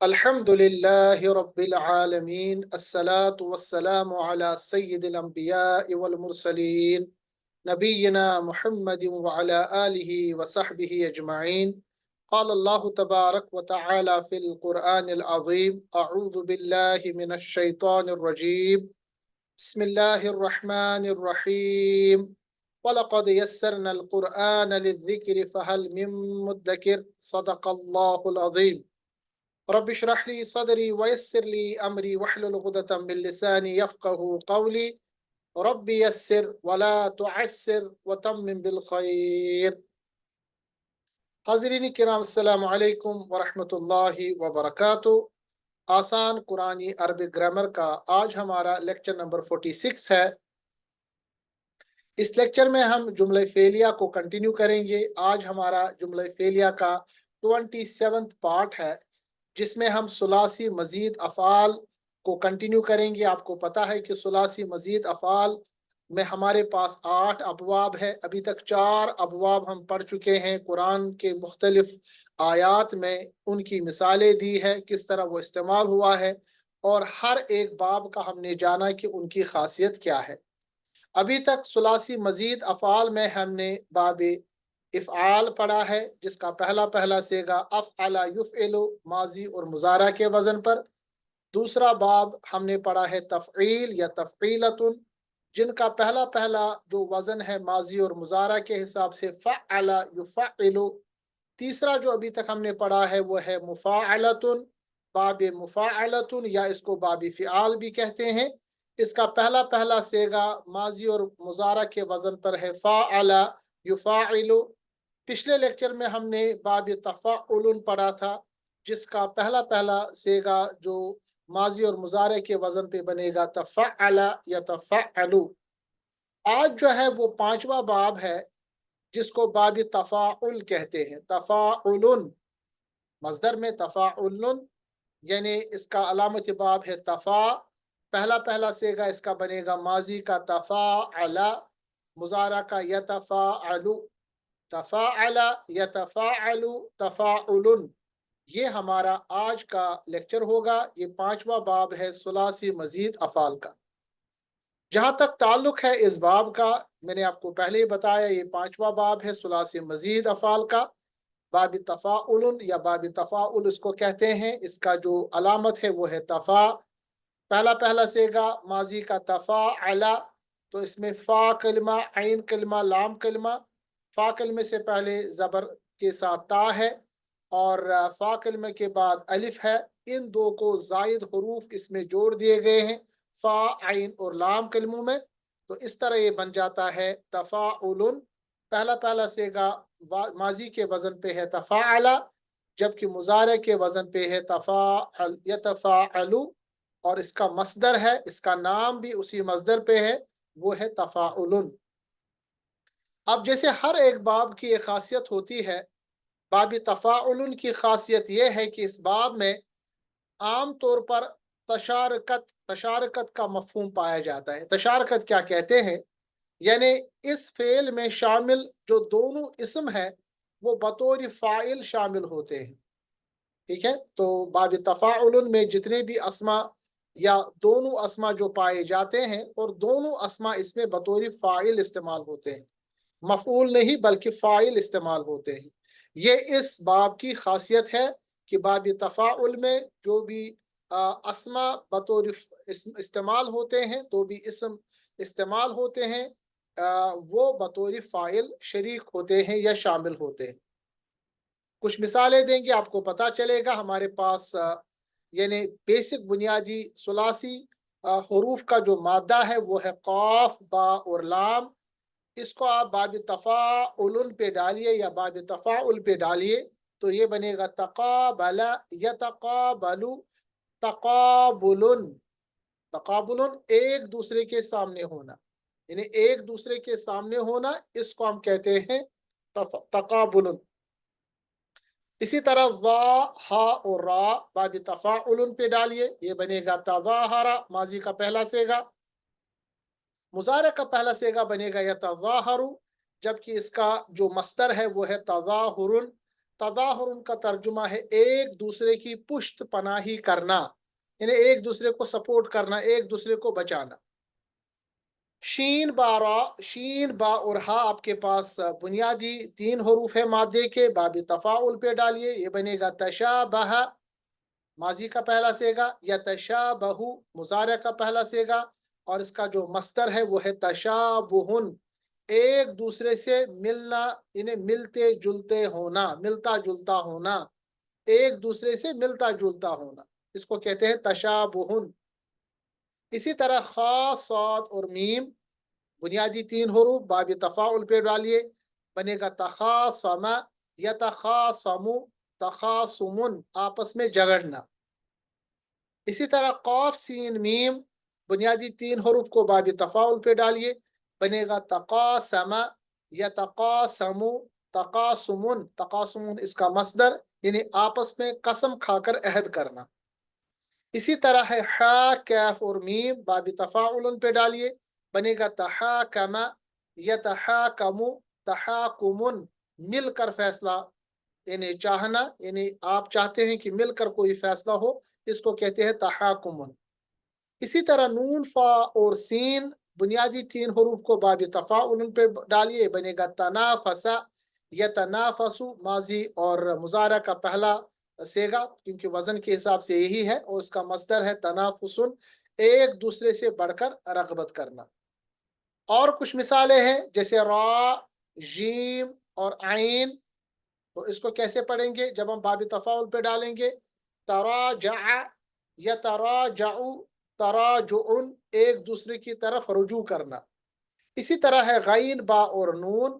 الحمد لله رب العالمين الصلاة والسلام على سيد الأنبياء والمرسلين نبينا محمد وعلى آله وصحبه أجمعين. قال الله تبارك وتعالى في القرآن العظيم: أعوذ بالله من الشيطان الرجيم. بسم الله الرحمن الرحيم. ولقد يسرنا القرآن للذكر فهل من مدكر. صدق الله العظيم. رب اشرح لي صدري ويسر لي أمري واحلل عقدة من لساني يفقه قولي. رب يسر ولا تعسر وتمم بالخير. حاضرین کرام، السلام علیکم ورحمۃ اللہ وبرکاتہ۔ آسان قرآنی عربک گرامر کا آج ہمارا لیکچر نمبر 46 ہے۔ اس لیکچر میں ہم جملہ فعلیہ کو کنٹینیو کریں گے۔ آج ہمارا جملہ فعلیہ کا 27th پارٹ ہے، جس میں ہم ثلاثی مزید افعال کو کنٹینیو کریں گے۔ آپ کو پتا ہے کہ ثلاثی مزید افعال میں ہمارے پاس 8 ابواب ہے۔ ابھی تک 4 ابواب ہم پڑھ چکے ہیں۔ قرآن کے مختلف آیات میں ان کی مثالیں دی ہے، کس طرح وہ استعمال ہوا ہے، اور ہر ایک باب کا ہم نے جانا کہ ان کی خاصیت کیا ہے۔ ابھی تک ثلاثی مزید افعال میں ہم نے باب افعال پڑھا ہے، جس کا پہلا صیغہ افعل یفعل ماضی اور مضارع کے وزن پر۔ دوسرا باب ہم نے پڑھا ہے تفعیل یا تفعیلتن، جن کا پہلا جو وزن ہے ماضی اور مضارع کے حساب سے فعل یفعل۔ تیسرا جو ابھی تک ہم نے پڑھا ہے وہ ہے مفاعلتن، باب مفاعلتن، یا اس کو باب فعال بھی کہتے ہیں۔ اس کا پہلا صیغہ ماضی اور مضارع کے وزن پر ہے فاعل یفاعل۔ پچھلے لیکچر میں ہم نے باب تفاعل پڑھا تھا، جس کا پہلا صیغہ جو ماضی اور مضارع کے وزن پہ بنے گا تفعل یا تفعل۔ آج جو ہے وہ 5واں باب ہے، جس کو باب تفاعل کہتے ہیں۔ تفاعل مصدر میں تفاعل، یعنی اس کا علامت باب ہے تفا۔ پہلا صیغہ اس کا بنے گا ماضی کا تفاعل، مضارع کا یتفاعل۔ تفاعل یتفاعل تفاعل، یہ ہمارا آج کا لیکچر ہوگا۔ یہ 5واں باب ہے ثلاثی مزید افعال کا۔ جہاں تک تعلق ہے اس باب کا، میں نے آپ کو پہلے ہی بتایا یہ 5واں باب ہے ثلاثی مزید افعال کا۔ باب تفاعل یا باب تفاعل اس کو کہتے ہیں۔ اس کا جو علامت ہے وہ ہے تفا۔ پہلا صیغہ ماضی کا تفاعل، تو اس میں فا کلمہ، عین کلمہ، لام کلمہ۔ فا کلمے سے پہلے زبر کے ساتھ تا ہے، اور فا کلمے کے بعد الف ہے۔ ان دو کو زائد حروف اس میں جوڑ دیے گئے ہیں، فا، عین اور لام کلموں میں، تو اس طرح یہ بن جاتا ہے تفاعل۔ پہلا صیغہ ماضی کے وزن پہ ہے تفاعل، جبکہ مضارع کے وزن پہ ہے تفاعل یتفاعل، اور اس کا مصدر ہے، اس کا نام بھی اسی مصدر پہ ہے، وہ ہے تفاعل۔ اب جیسے ہر ایک باب کی ایک خاصیت ہوتی ہے، باب تفاعل کی خاصیت یہ ہے کہ اس باب میں عام طور پر تشارکت کا مفہوم پایا جاتا ہے۔ تشارکت کیا کہتے ہیں؟ یعنی اس فعل میں شامل جو دونوں اسم ہیں وہ بطور فاعل شامل ہوتے ہیں۔ ٹھیک ہے، تو باب تفاعل میں جتنے بھی اسما یا دونوں اسما جو پائے جاتے ہیں، اور دونوں اسما اس میں بطور فاعل استعمال ہوتے ہیں، مفعول نہیں بلکہ فاعل استعمال ہوتے ہیں۔ یہ اس باب کی خاصیت ہے کہ باب تفاعل میں جو بھی اسما بطور استعمال ہوتے ہیں، تو بھی اسم استعمال ہوتے ہیں، وہ بطور فاعل شریک ہوتے ہیں یا شامل ہوتے ہیں۔ کچھ مثالیں دیں گے، آپ کو پتہ چلے گا۔ ہمارے پاس یعنی بیسک بنیادی ثلاثی حروف کا جو مادہ ہے وہ ہے قاف، با اور لام۔ اس کو آپ باب تفاعل پہ ڈالیے یا باب تفاعل پہ ڈالیے تو یہ بنے گا تقابل یتقابل تقابل۔ تقابل ایک دوسرے کے سامنے ہونا، یعنی ایک دوسرے کے سامنے ہونا، اس کو ہم کہتے ہیں تقابل۔ اسی طرح وا، ہا اور را باب تفاعل پہ ڈالیے، یہ بنے گا تظاہر، ماضی کا پہلا صیغہ۔ مضارع کا پہلا صیغہ بنے گا یتظاہر، جبکہ اس کا جو مصدر ہے وہ ہے تظاہر۔ तदाहुरुन का तर्जुमा है एक दूसरे की पुष्ट पनाही करना, यानी एक दूसरे को सपोर्ट करना, एक दूसरे को बचाना। शीन बा और हा आपके पास बुनियादी 3 हरूफ है मादे के, बाब तफाउल पे डालिए, ये बनेगा तशाबह माजी का पहला सेगा, या तशाबहु मुजारे का पहला सेगा, और इसका जो मस्दर है वो है तशाबुहुन, एक दूसरे से मिलना, इन्हें मिलते जुलते होना, मिलता जुलता होना, एक दूसरे से मिलता जुलता होना, इसको कहते हैं तशाबुहुन। इसी तरह खा साद और मीम बुनियादी 3 हरूफ बाब तफाउल पे डालिए, बनेगा तखासमा या तखासमु, तखासुमुन आपस में झगड़ना। इसी तरह कॉफ सीन मीम बुनियादी 3 हरूफ को बाब तफाउल पे डालिए, बनेगा तकासमा या तकासमु, तकासुमुन, तकासुमुन इसका मसदर, यानी आपस में कसम खाकर अहद करना। इसी तरह है हा कैफ और मीम बाब तफाउल पे डालिए, बनेगा तहाकमा या तहाकमु, तहाकुमुन मिलकर फैसला, यानी चाहना, यानी आप चाहते हैं कि मिलकर कोई फैसला हो, इसको कहते हैं तहाकुमुन। इसी तरह नून फा और सीन बुनियादी 3 हरूफ को बाब तफाउल पे डालिए, बनेगा तनाफसा या तनाफसु माजी और मुजारा का पहला सेगा, क्योंकि वजन के हिसाब से यही है, और उसका मस्दर है तनाफुसुन, एक दूसरे से बढ़कर रगबत करना। और कुछ मिसालें हैं जैसे रा, जीम और आइन, तो इसको कैसे पढ़ेंगे जब हम बाब तफाउल पे डालेंगे, तराजा या तराजाउ, तराजुउन एक दूसरे की तरफ रुजू करना। इसी तरह है गैन बा और नून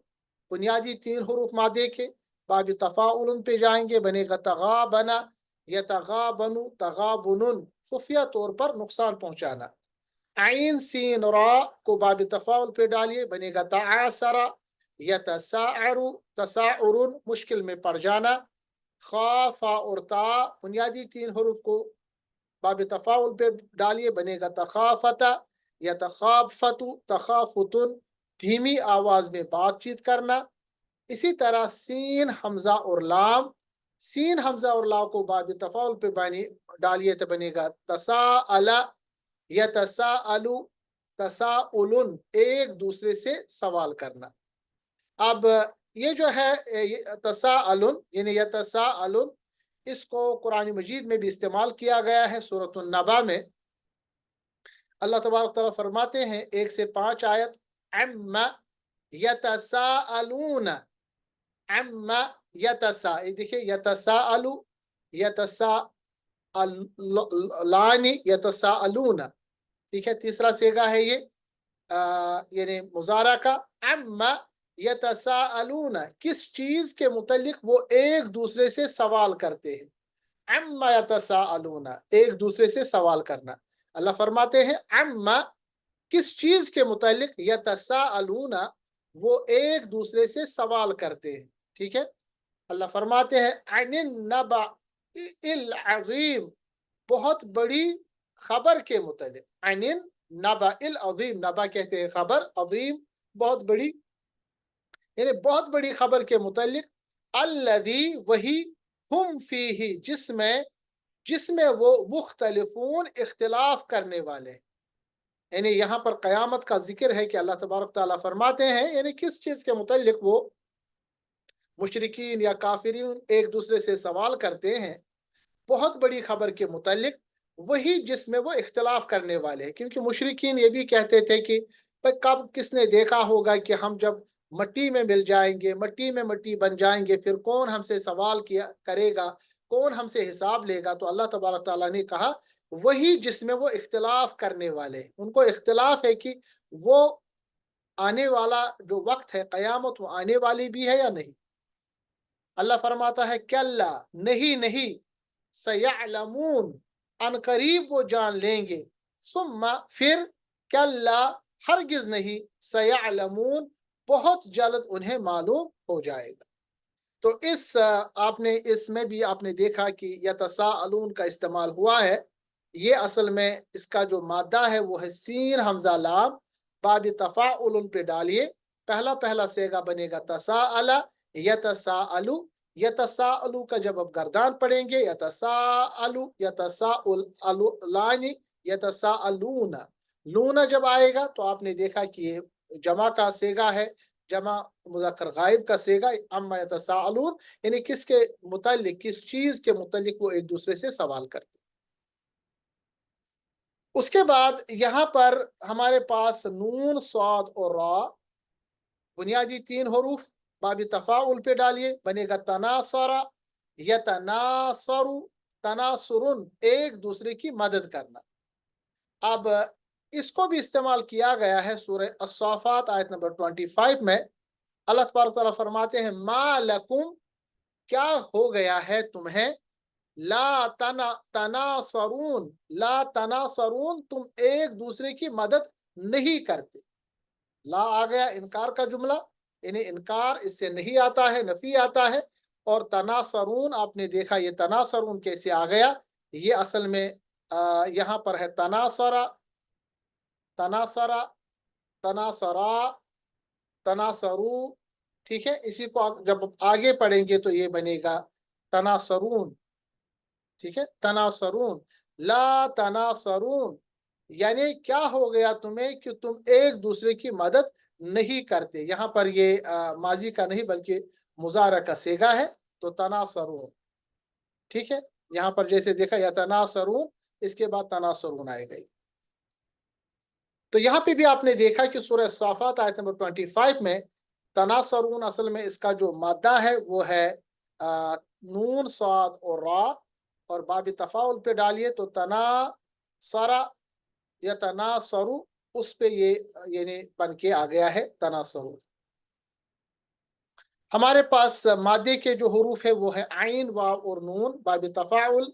बुनियादी 3 हरूफ मादे के, बाब तफाउल पे जाएंगे, बनेगा तगाबना या तगाबनु, तगाबुनुन खुफिया तौर पर नुकसान पहुंचाना। आइन सीन रा को बाब तफाउल पे डालिए, बनेगा तआसरा या तसाअरु, तसाउरुन मुश्किल में पड़ जाना। खा फा और ता बुनियादी 3 हरूफ को बाब तफाउल पे डालिए, बनेगा तखाफता या तखाफतु, तखाफुतुन धीमी आवाज में बातचीत करना। इसी तरह सीन हमजा और लाम, सीन हमजा और लाम को बाब तफाउल पे डालिए तो बनेगा तसाअला या तसाअलु, तसाउलुन एक दूसरे से सवाल करना। अब ये जो है तसाअलुन यानी यतसाअलुन, इसको कुरान मजीद में भी इस्तेमाल किया गया है। सूरत नबा में अल्लाह तबारक तआला फरमाते हैं 1 से 5 आयत, अम्मा यतसाअलून, अम्मा यतसा, ये देखिए यतसाअलु, यतसाअलानी, यतसाअलून, ठीक है, तीसरा सेगा है ये यानी मुजारा का। अम्मा यतसाअलून किस चीज के मुतल्लिक वो एक दूसरे से सवाल करते हैं, अम्मा यतसाअलून एक दूसरे से सवाल करना। अल्लाह फरमाते हैं अम्मा किस चीज के मुतल्लिक, यतसाअलून वो एक दूसरे से सवाल करते हैं, ठीक है। अल्लाह फरमाते हैं अनिन नबा इल अज़ीम, बहुत बड़ी खबर के मुतल्लिक, अनिन नबा इल अज़ीम, नबा कहते हैं खबर, अज़ीम बहुत बड़ी, यानी बहुत बड़ी खबर के मुतल्लिक, अल्लज़ी वही, हुम फीही जिसमें, जिसमें वो मुख्तलिफून इख्तिलाफ करने वाले, यानी यहाँ पर क़यामत का जिक्र है कि अल्लाह तबारक तआला फरमाते हैं यानी किस चीज़ के मुतल्लिक वो मुशरिकीन या काफिरीन एक दूसरे से सवाल करते हैं, बहुत बड़ी खबर के मुतल्लिक, वही जिसमें वो इख्तिलाफ करने वाले हैं। क्योंकि मुशरिकीन ये भी कहते थे कि भाई कब किसने देखा होगा कि हम जब मट्टी में मिल जाएंगे, मट्टी में मट्टी बन जाएंगे, फिर कौन हमसे सवाल किया करेगा, कौन हमसे हिसाब लेगा। तो अल्लाह तबारक तआला ने कहा वही जिसमें वो इख्तिलाफ करने वाले, उनको इख्तिलाफ है कि वो आने वाला जो वक्त है क़यामत वो आने वाली भी है या नहीं। अल्लाह फरमाता है कल्ला, नहीं नहीं, सयअलमून अनकरीब वो जान लेंगे, सुम्मा फिर, कल्ला हरगिज नहीं, सयअलमून बहुत जल्द उन्हें मालूम हो जाएगा। तो इस आपने इसमें भी आपने देखा कि यतसाअलून का इस्तेमाल हुआ है। ये असल में इसका जो मादा है वो है सीन हमजा लाम, बाब तफाउल पे डालिए, पहला पहला सेगा बनेगा तसाअला यतसाअलु, यतसाअलु का जब आप गर्दान पढ़ेंगे, यतसाअलु, यतसाअलानि, यतसाअलूना। लूना जब आएगा तो आपने देखा कि ये जमा का सेगा है, जमा मुज़क्कर गायब का सेगा, अम्मा यतसाअलून, यानी किसके मुतालिक, किस चीज के मुतालिक वो एक दूसरे से सवाल करते। उसके बाद यहाँ पर हमारे पास नून, सौद और रा, बुनियादी तीन हरूफ, बाबी तफाउल पे डालिए, बनेगा तनासरा, यतनासरु, तनासुरुन, एक दूसरे की मदद करना। अब इसको भी इस्तेमाल किया गया है सूरह अस्साफात आयत नंबर 25 में। अल्लाह तबारक तआला फरमाते हैं, मा लकुम, क्या हो गया है तुम्हें, ला तनासरून, ला तनासरून, तुम एक दूसरे की मदद नहीं करते। ला आ गया इनकार का जुमला, इन्हें इनकार इससे नहीं आता है, नफी आता है। और तनासरून, आपने देखा ये तनासरून कैसे आ गया, ये असल में यहाँ पर है तनासरा, तनासरा, तनासरा, तनासरू। ठीक है, इसी को जब आगे पढ़ेंगे तो ये बनेगा तनासरून। ठीक है, तनासरून, ला तनासरून, यानी क्या हो गया तुम्हें कि तुम एक दूसरे की मदद नहीं करते। यहाँ पर ये माजी का नहीं बल्कि मुजारा का सेगा है, तो तनासरून। ठीक है, यहाँ पर जैसे देखा या तनासरून, इसके बाद तनासरून आएगा। तो यहाँ पे भी आपने देखा कि सूरह साफात आयत नंबर 25 में तनासरून, असल में इसका जो मादा है वो है नून, साद और रा, और बाबी तफाउल पे डालिए तो तना सरा या तनासरु, उस पे ये यानी बन के आ गया है तनासरु। हमारे पास मादे के जो हरूफ है वो है आइन, वाव और नून, बाबी तफाउल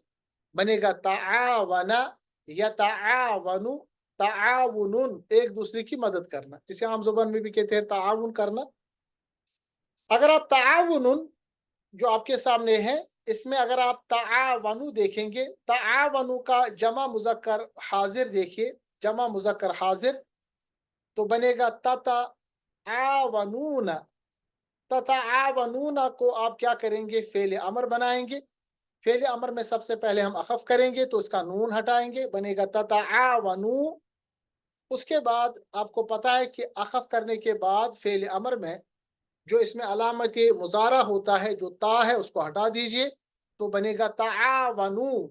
बनेगा ताआवना या ताआवनु, ताआवुनुन, एक दूसरे की मदद करना, जिसे आम जुबान में भी कहते हैं ताआवुन करना। अगर आप ताआवुनुन जो आपके सामने है, इसमें अगर आप ताआवनु देखेंगे, ताआवनु का जमा मुज़क्कर हाजिर देखिए, जमा मुज़क्कर हाजिर तो बनेगा तता आवनूना। तथा आवनूना को आप क्या करेंगे, फेल अमर बनाएंगे। फेल अमर में सबसे पहले हम अखफ करेंगे तो इसका नून हटाएंगे, बनेगा तथा आवनू। उसके बाद आपको पता है कि अखफ करने के बाद फेल अमर में जो इसमें अलामत मुजारा होता है, जो ता है उसको हटा दीजिए, तो बनेगा ताआवनु।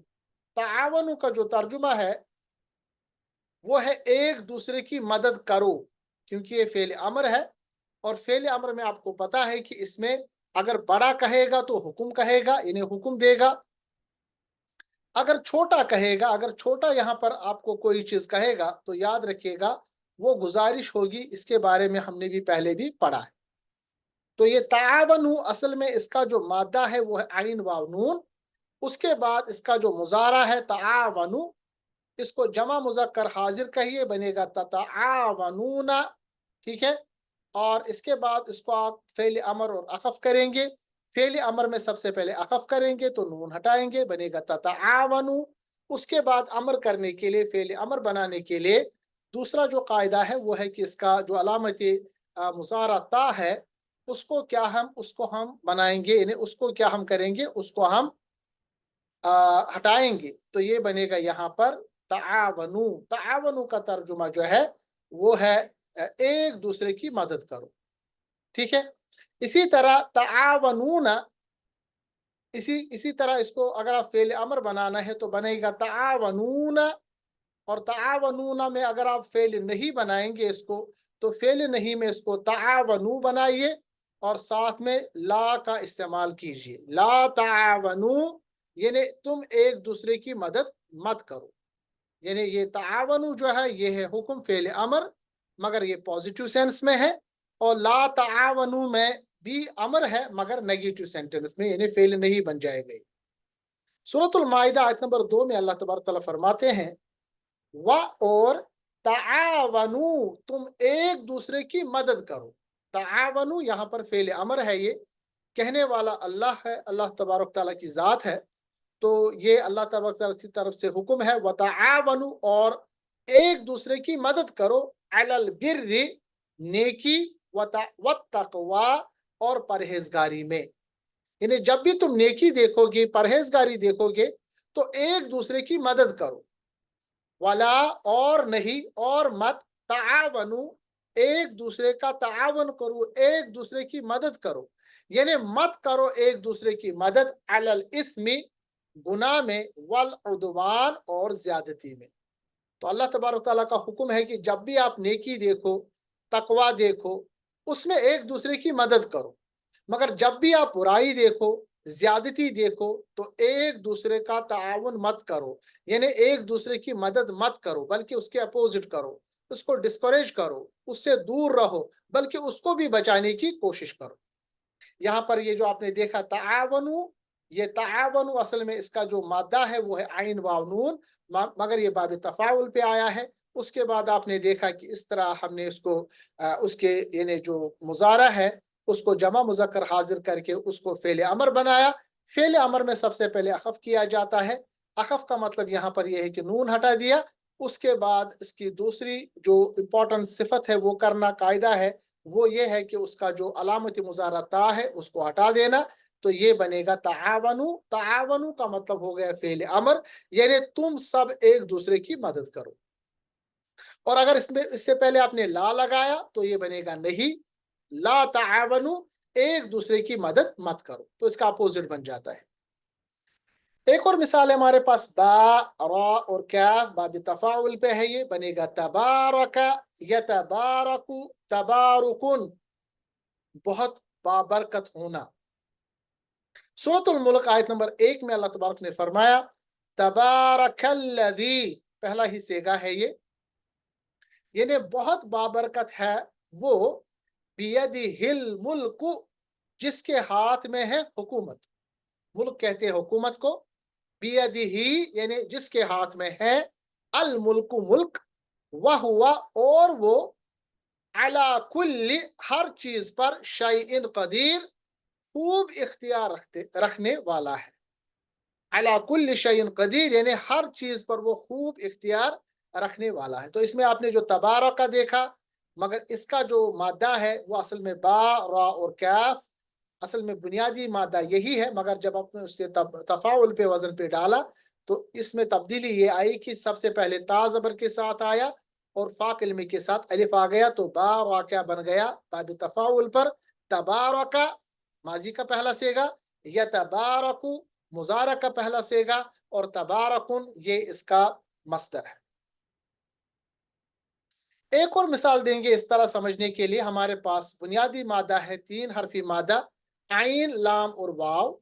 ताआवनु का जो तर्जुमा है वो है एक दूसरे की मदद करो, क्योंकि ये फेल अमर है। और फेल अमर में आपको पता है कि इसमें अगर बड़ा कहेगा तो हुक्म कहेगा, इन्हें हुक्म देगा। अगर छोटा कहेगा, अगर छोटा यहाँ पर आपको कोई चीज कहेगा तो याद रखिएगा वो गुजारिश होगी, इसके बारे में हमने भी पहले भी पढ़ा है। तो ये तावनु असल में इसका जो मादा है वो है आइन वाव नून। उसके बाद इसका जो मुजारा है तावनु, इसको जमा मुजक्कर हाजिर कहिए, बनेगा ततावनूना। ठीक है, और इसके बाद इसको आप फेल अमर और अखफ करेंगे। फेल अमर में सबसे पहले अखफ करेंगे तो नून हटाएंगे, बनेगा ततावनु। उसके बाद अमर करने के लिए, फेल अमर बनाने के लिए दूसरा जो कायदा है वो है कि इसका जो अलामत मुजारा ता है उसको हम बनाएंगे, यानी उसको क्या हम करेंगे, उसको हम हटाएंगे, तो ये बनेगा यहाँ पर तावनु। तावनु का तर्जुमा जो है वो है एक दूसरे की मदद करो। ठीक है, इसी तरह तावनूना, इसी तरह इसको अगर आप फेल अमर बनाना है तो बनेगा तावनूना। और तावनूना में अगर आप फेल नहीं बनाएंगे इसको, तो फेल नहीं में इसको तावनु बनाइए और साथ में ला का इस्तेमाल कीजिए, ला तावनु, यानी तुम एक दूसरे की मदद मत करो। यानी ये तावनु जो है ये है हुक्म फेल अमर, मगर ये पॉजिटिव सेंस में है। और ला तावनु में भी अमर है मगर नेगेटिव सेंटेंस में, यानी फेल नहीं बन जाएगा। सूरतुल माइदा आयत नंबर 2 में अल्लाह तबारक तआला फरमाते हैं, व और तावनु, तुम एक दूसरे की मदद करो। तावनु यहाँ पर फेल अमर है, ये कहने वाला अल्लाह है, अल्लाह तबारक तआला की जात है। तो ये अल्लाह तबारक तआला की तरफ से हुक्म है, व तावनु, और एक दूसरे की मदद करो, अलल बिर्रि, नेकी, व तकवा, और परहेजगारी में। यानी जब भी तुम नेकी देखोगे, परहेजगारी देखोगे, तो एक दूसरे की मदद करो। वला, और नहीं, और मत, तावनु, एक दूसरे का तावन करो, एक दूसरे की मदद करो। यानी मत करो एक दूसरे की मदद अलल इस्मी, गुनाह में, वल उदवान, और ज्यादती में। तो अल्लाह तबारक ताला का हुक्म है कि जब भी आप नेकी देखो, तकवा देखो, उसमें एक दूसरे की मदद करो। मगर जब भी आप बुराई देखो, ज्यादती देखो, तो एक दूसरे का ताउन मत करो। यानी एक दूसरे की मदद मत करो, बल्कि उसके अपोजिट करो, उसको डिस्करेज करो, उससे दूर रहो, बल्कि उसको भी बचाने की कोशिश करो। यहाँ पर ये जो आपने देखा तावनु, ये तावनु असल में इसका जो मादा है वो है आइन वाव नून, मगर ये बाब तफाउल पे आया है। उसके बाद आपने देखा कि इस तरह हमने उसको उसके यानी जो मुजारा है उसको जमा मुजक्कर हाजिर करके उसको फेल अमर बनाया। फेल अमर में सबसे पहले अखफ किया जाता है। अखफ का मतलब यहाँ पर यह है कि नून हटा दिया। उसके बाद इसकी दूसरी जो इम्पोर्टेंट सिफत है वो करना, कायदा है वो ये है कि उसका जो अलामत मुजारा ता है उसको हटा देना। तो ये बनेगा तावनु। तावनु का मतलब हो गया फेल अमर, यानी तुम सब एक दूसरे की मदद करो। और अगर इसमें इससे पहले आपने ला लगाया तो ये बनेगा नहीं, ला तावनु, एक दूसरे की मदद मत करो, तो इसका अपोजिट बन जाता है। एक और मिसाल है हमारे पास, बा, रा और क्या, बाब तफाउल पे है, ये बनेगा तबारका, यतबारकु, तबारुकुन, बहुत बाबरकत होना। सूरतुल मुल्क आयत नंबर 1 में अल्लाह तबारक ने फरमाया तबारकल्लज़ी, पहला ही सेगा है ये, यानी बहुत बाबरकत है वो, बियदिहिल मुल्क, जिसके हाथ में है हुकूमत। मुल्क कहते हैं हुकूमत को। बियदिही यानी जिसके हाथ में है, अल मुल्क मुल्क, वह हुआ और वो, अला कुल्ली हर चीज पर, शैइन कदीर खूब इख्तियार रखने वाला है। अला कुल्ली शैइन कदीर यानी हर चीज पर वो खूब इख्तियार रखने वाला है। तो इसमें आपने जो तबारक का देखा, मगर इसका जो मादा है वो असल में बा, रा और कैफ, असल में बुनियादी मादा यही है, मगर जब आपने उसके तफाउल पे वजन पे डाला तो इसमें तब्दीली ये आई कि सबसे पहले ता ज़बर के साथ आया और फा कलमे के साथ अलिफ आ गया, तो बा रा क्या बन गया, बाब तफाउल पर तबारका माजी का पहला सेगा, या तबारकु मुजारा का पहला सेगा, और तबारकुन ये इसका मस्दर है। एक और मिसाल देंगे इस तरह समझने के लिए। हमारे पास बुनियादी मादा है 3 हरफी मादा, आइन, लाम और वाव।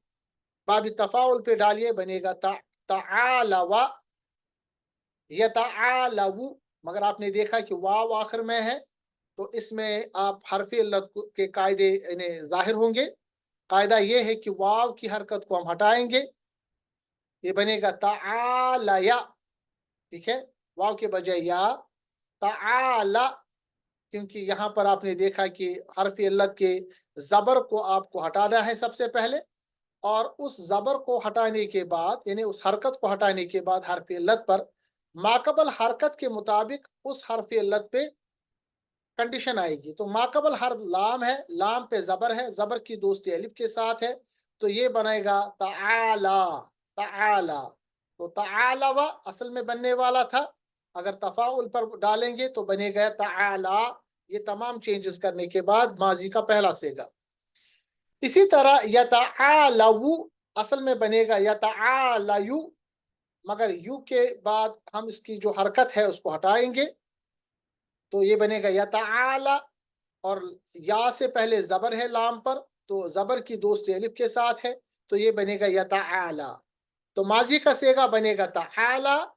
बाब तफाउल पे डालिए, बनेगा तालवा, यतालवु, मगर आपने देखा कि वाव आखिर में है, तो इसमें आप हरफी इल्लत के कायदे इन्हें जाहिर होंगे। कायदा ये है कि वाव की हरकत को हम हटाएंगे, ये बनेगा तालया, ठीक है, वाव के बजाय या, ताला, क्योंकि यहाँ पर आपने देखा कि हरफ इल्लत के ज़बर को आपको हटाना है सबसे पहले, और उस ज़बर को हटाने के बाद यानी उस हरकत को हटाने के बाद हरफ इल्लत पर माकबल हरकत के मुताबिक उस हरफ इल्लत पे कंडीशन आएगी। तो माकबल हर्फ लाम है, लाम पे ज़बर है, ज़बर की दोस्ती अलिफ के साथ है, तो ये बनेगा ताला, ताला। तो तालावा असल में बनने वाला था, अगर तफाउल पर डालेंगे तो बनेगा ताला। ये तमाम चेंजेस करने के बाद माजी का पहला सेगा। इसी तरह यतालवु असल में बनेगा यतालयु, मगर यू के बाद हम इसकी जो हरकत है उसको हटाएंगे, तो ये बनेगा यताला, और या से पहले ज़बर है लाम पर, तो ज़बर की दोस्ती अलिफ के साथ है, तो ये बनेगा यताला। तो माजी का सेगा बनेगा ताला,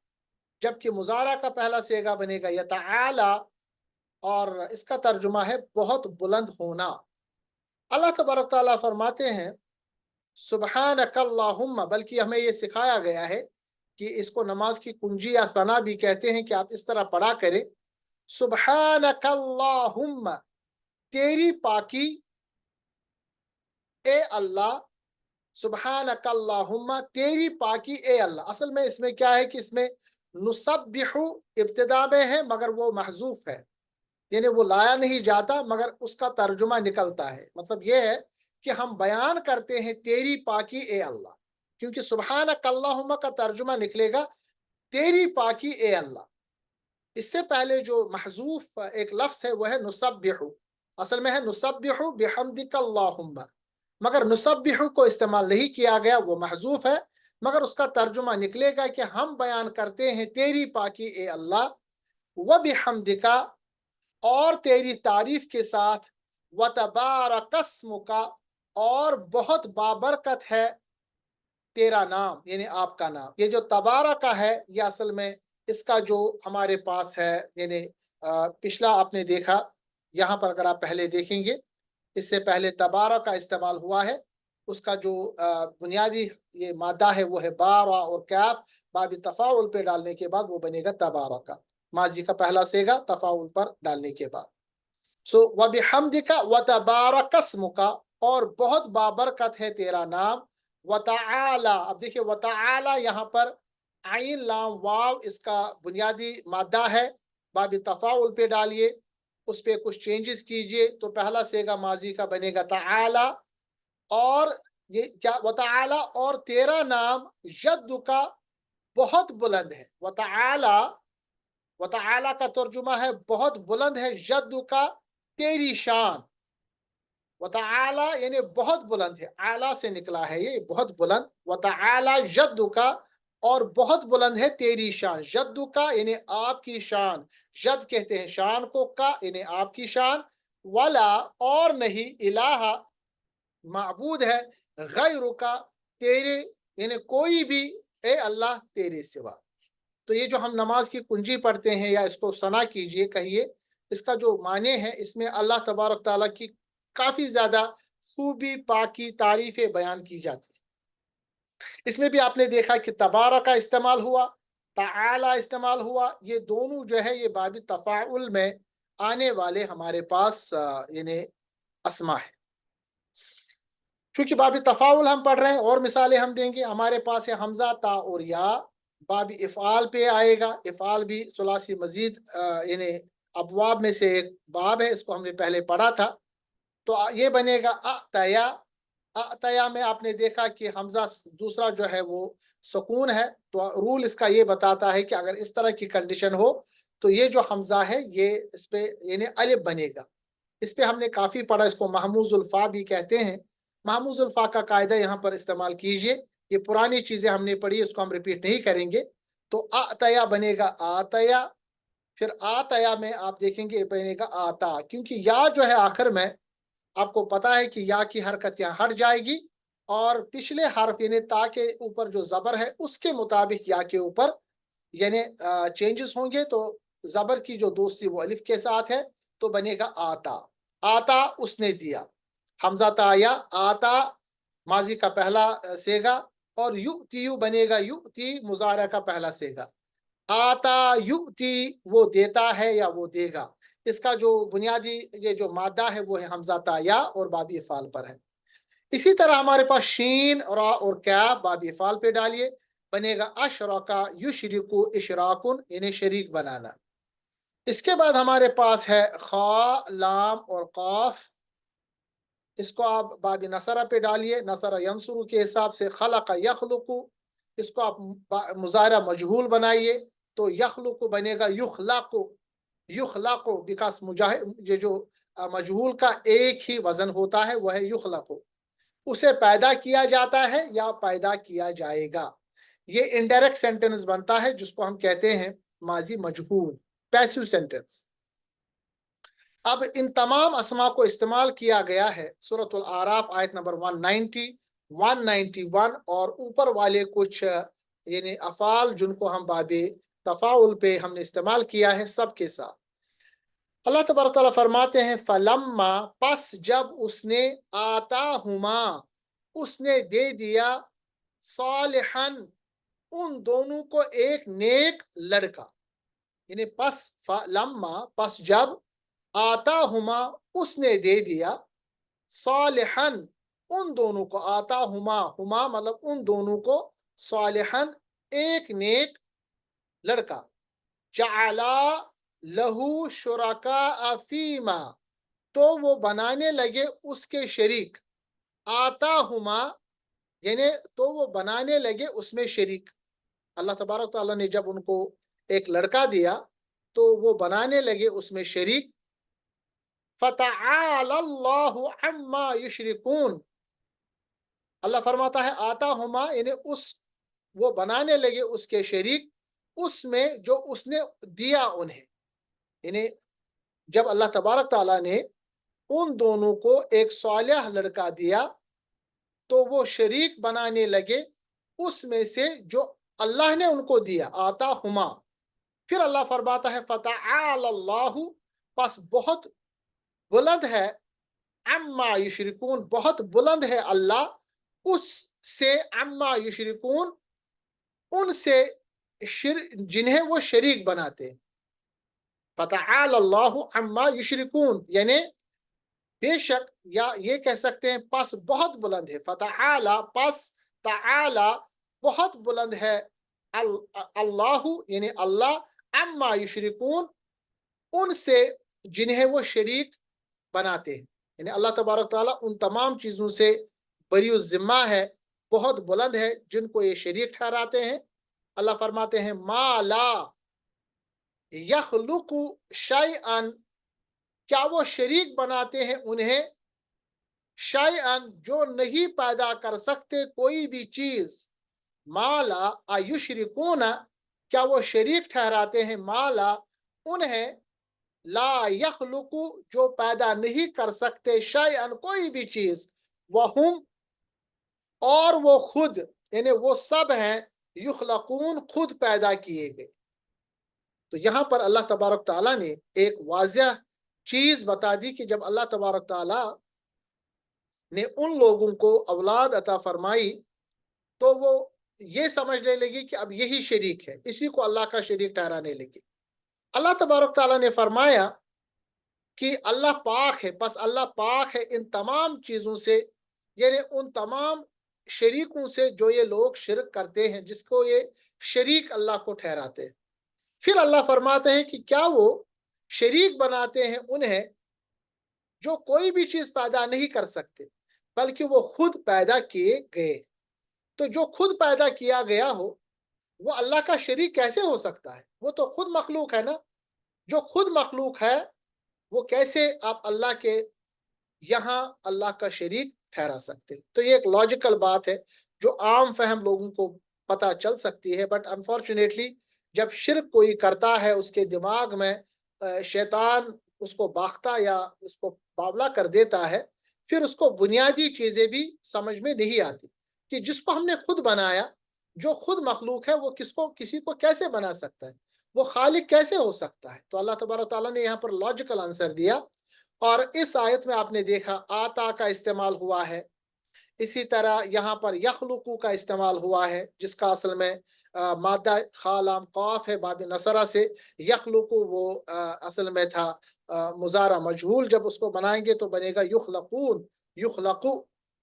जबकि मुजारा का पहला सेगा बनेगा यताला, और इसका तर्जुमा है बहुत बुलंद होना। अल्लाह तबारक ताला फरमाते हैं सुब्हानकल्लाहुम्मा, बल्कि हमें ये सिखाया गया है कि इसको नमाज की कुंजी या सना भी कहते हैं कि आप इस तरह पढ़ा करें, सुब्हानकल्लाहुम्मा, तेरी पाकी ए अल्लाह, सुब्हानकल्लाहुम्मा, तेरी पाकी ए अल्लाह। असल में इसमें क्या है कि इसमें नुसब्बिहु इब्तिदा में है, मगर वो महजूफ है, यानी वो लाया नहीं जाता, मगर उसका तर्जुमा निकलता है। मतलब ये है कि हम बयान करते हैं तेरी पाकी ए अल्लाह, क्योंकि सुबहानक अल्लाहुम्मा का तर्जुमा निकलेगा तेरी पाकी ए अल्लाह। इससे पहले जो महजूफ एक लफ्ज है वो है नुसब्बिहु, असल में है नुसब्बिहु बिहम्दिका अल्लाहुम्मा, मगर नुसब्बिहु को इस्तेमाल नहीं किया गया, वो महजूफ है, मगर उसका तर्जुमा निकलेगा कि हम बयान करते हैं तेरी पाकी ए अल्लाह, व बिहम्दिका, और तेरी तारीफ के साथ, व तबारकस्मुका, और बहुत बाबरकत है तेरा नाम, यानी आपका नाम। ये जो तबारका है ये असल में इसका जो हमारे पास है, यानी पिछला आपने देखा, यहाँ पर अगर आप पहले देखेंगे इससे पहले तबारक का इस्तेमाल हुआ है, उसका जो बुनियादी ये मादा है वो है बारा और कैफ, बाबी तफाउल पे डालने के बाद वो बनेगा तबारका, माजी का पहला सेगा तफाउल पर डालने के बाद। सो व बिहम्दिका व तबारकस्मुका, और बहुत बाबरकत है तेरा नाम, व तआला। अब देखिए व तआला यहाँ पर आइन लाम वाव इसका बुनियादी मादा है, बाबी तफाउल पे डालिए, उस पे कुछ चेंजेस कीजिए, तो पहला सेगा माजी का बनेगा तआला, और ये क्या व तआला, और तेरा नाम जद्दु का बहुत बुलंद है। व तआला का तर्जुमा है बहुत बुलंद है, जद्दु का तेरी शान, व तआला यानी बहुत बुलंद है, आला से निकला है ये बहुत बुलंद, व तआला जद्दु का, और बहुत बुलंद है तेरी शान, जद्दु का यानी आपकी शान, जद कहते हैं शान को, का यानी आपकी शान, वला और नहीं, इलाहा माबूद है, गैरु का तेरे यानी कोई भी, ए अल्लाह तेरे सिवा। तो ये जो हम नमाज की कुंजी पढ़ते हैं या इसको सना कीजिए कहिए, इसका जो माने है इसमें अल्लाह तबारक ताला की काफी ज्यादा खूबी पाकी तारीफें बयान की जाती है। इसमें भी आपने देखा कि तबारक का इस्तेमाल हुआ, ताला इस्तेमाल हुआ, ये दोनों जो है ये बाबी तफाउल में आने वाले हमारे पास यानी अस्मा है। चूंकि बाबी तफाउल हम पढ़ रहे हैं और मिसालें हम देंगे, हमारे पास है हमजा ता और या, बाबी इफ़ाल पे आएगा, इफ़ाल भी सुलासी मजीद यानी अबवाब में से एक बाब है, इसको हमने पहले पढ़ा था। तो ये बनेगा अतया, अतया में आपने देखा कि हमजा दूसरा जो है वो सुकून है, तो रूल इसका ये बताता है कि अगर इस तरह की कंडीशन हो तो ये जो हमजा है ये इस पे यानी अलिफ बनेगा। इस पे हमने काफी पढ़ा, इसको महमूजुल फा भी कहते हैं। महमूजुल फा का कायदा यहाँ पर इस्तेमाल कीजिए, ये पुरानी चीजें हमने पढ़ी, इसको हम रिपीट नहीं करेंगे। तो अतया बनेगा आतया, फिर आतया में आप देखेंगे बनेगा आता, क्योंकि या जो है आखिर में आपको पता है कि या की हरकत यहाँ हट जाएगी, और पिछले हर्फ यानी ता के ऊपर जो जबर है उसके मुताबिक या के ऊपर यानी चेंजेस होंगे। तो जबर की जो दोस्ती वो अलिफ के साथ है, तो बनेगा आता, आता उसने दिया, हमजा ताया आता माजी का पहला सेगा, और युतियु बनेगा युति मुजारा का पहला सेगा, आता युति वो देता है या वो देगा। इसका जो बुनियादी ये जो मादा है वो है हमजा ताया और बाबी इफाल पर है। इसी तरह हमारे पास शीन रा और क्या बाबी इफाल पे डालिए, बनेगा अशरका युशरिकु इशराकुन, यानी शरीक बनाना। इसके बाद हमारे पास है खा लाम और काफ, इसको आप बाबी नसरा पे डालिए, नसरा यंसुरु के हिसाब से, खलका यखलुकु, इसको आप मुजारा मजहूल बनाइए, तो यखलुकु बनेगा युखलाकु, युखलाकु, बिकॉज मुजाहिद ये जो मजहूल का एक ही वजन होता है वह है युखलाकु, उसे पैदा किया जाता है या पैदा किया जाएगा। ये इनडायरेक्ट सेंटेंस बनता है जिसको हम कहते हैं माजी मजहूल, पैसिव सेंटेंस। अब इन तमाम अस्मा को इस्तेमाल किया गया है सूरतुल आराफ आयत नंबर 190, 191 और ऊपर वाले कुछ यानी अफाल जिनको हम बाबे तफाउल पे हमने इस्तेमाल किया है सबके साथ। अल्लाह तबारक तआला फरमाते हैं फलम्मा, पस जब उसने, आता हुमा उसने दे दिया, सालिहन उन दोनों को एक नेक लड़का, यानी पस फलम्मा पस जब, आता हुमा उसने दे दिया, सालिहन उन दोनों को, आता हुमा हुमा मतलब उन दोनों को, सालिहन एक नेक लड़का, जअला लहू शुरका अफीमा तो वो बनाने लगे उसके शरीक, आताहुमा, यानी तो वो बनाने लगे उसमें शरीक। अल्लाह तबारक ताला ने जब उनको एक लड़का दिया तो वो बनाने लगे उसमें शरीक। फतआला अल्लाहु अम्मा युशरिकून, अल्लाह फरमाता है आताहुमा, यानी उस वो बनाने लगे उसके शरीक उसमें जो उसने दिया उन्हें। यानी जब अल्लाह तबारक ताला ने उन दोनों को एक सालिह लड़का दिया तो वो शरीक बनाने लगे उसमें से जो अल्लाह ने उनको दिया, आता हुमा। फिर अल्लाह फरमाता है फतआल अल्लाहु, बस बहुत बुलंद है, अम्मा युशरिकून, बहुत बुलंद है अल्लाह उससे, अम्मा युशरिकून, उनसे जिन्हें वो शरीक बनाते हैं। फतआल अल्लाहु अम्मा युशरिकून, यानी बेशक, या ये कह सकते हैं पस बहुत बुलंद है, फतआला पस, तआला बहुत बुलंद है, अल्लाहु यानी अल्लाह, अम्मा युशरिकून, उनसे जिन्हें वो शरीक बनाते हैं। यानी अल्लाह तबारक ताला उन तमाम चीज़ों से बरी ज़िम्मा है, बहुत बुलंद है जिनको ये शरीक ठहराते हैं। अल्लाह फरमाते हैं मा ला यखलुकु शैअन, क्या वो शरीक बनाते हैं उन्हें, शैअन जो नहीं पैदा कर सकते कोई भी चीज, माला आयुशरिकूना, क्या वो शरीक ठहराते हैं, माला उन्हें, ला यखलुकु जो पैदा नहीं कर सकते, शैअन कोई भी चीज, वहुम और वो खुद, यानी वो सब हैं, युखलकून खुद पैदा किए गए। तो यहाँ पर अल्लाह तबारक ताला ने एक वाज़िह चीज बता दी कि जब अल्लाह तबारक ताला ने उन लोगों को औलाद अता फरमाई तो वो ये समझने लगी कि अब यही शरीक है, इसी को अल्लाह का शरीक ठहराने लगी। अल्लाह तबारक ताला ने फरमाया कि अल्लाह पाक है, बस अल्लाह पाक है इन तमाम चीज़ों से, यानी उन तमाम शरीकों से जो ये लोग शिरक करते हैं, जिसको ये शरीक अल्लाह को ठहराते हैं। फिर अल्लाह फरमाते हैं कि क्या वो शरीक बनाते हैं उन्हें जो कोई भी चीज़ पैदा नहीं कर सकते, बल्कि वो खुद पैदा किए गए। तो जो खुद पैदा किया गया हो वो अल्लाह का शरीक कैसे हो सकता है? वो तो खुद मखलूक है ना। जो खुद मखलूक है वो कैसे आप अल्लाह के यहाँ अल्लाह का शरीक ठहरा सकते हैं? तो ये एक लॉजिकल बात है जो आम फहम लोगों को पता चल सकती है, बट अनफॉर्चुनेटली जब शिर्क कोई करता है उसके दिमाग में शैतान उसको बाख्ता या उसको बावला कर देता है, फिर उसको बुनियादी चीज़ें भी समझ में नहीं आती कि जिसको हमने खुद बनाया, जो खुद मखलूक है, वो किसको किसी को कैसे बना सकता है, वो खालिक कैसे हो सकता है? तो अल्लाह तबारक ताला ने यहाँ पर लॉजिकल आंसर दिया। और इस आयत में आपने देखा आता का इस्तेमाल हुआ है, इसी तरह यहाँ पर यखलुकू का इस्तेमाल हुआ है, जिसका असल में मादा खालाम कौफ है बाब नसरा से। यखलुकू वो असल में था मुजारा मजहूल, जब उसको बनाएंगे तो बनेगा युखलकून, युखलकू,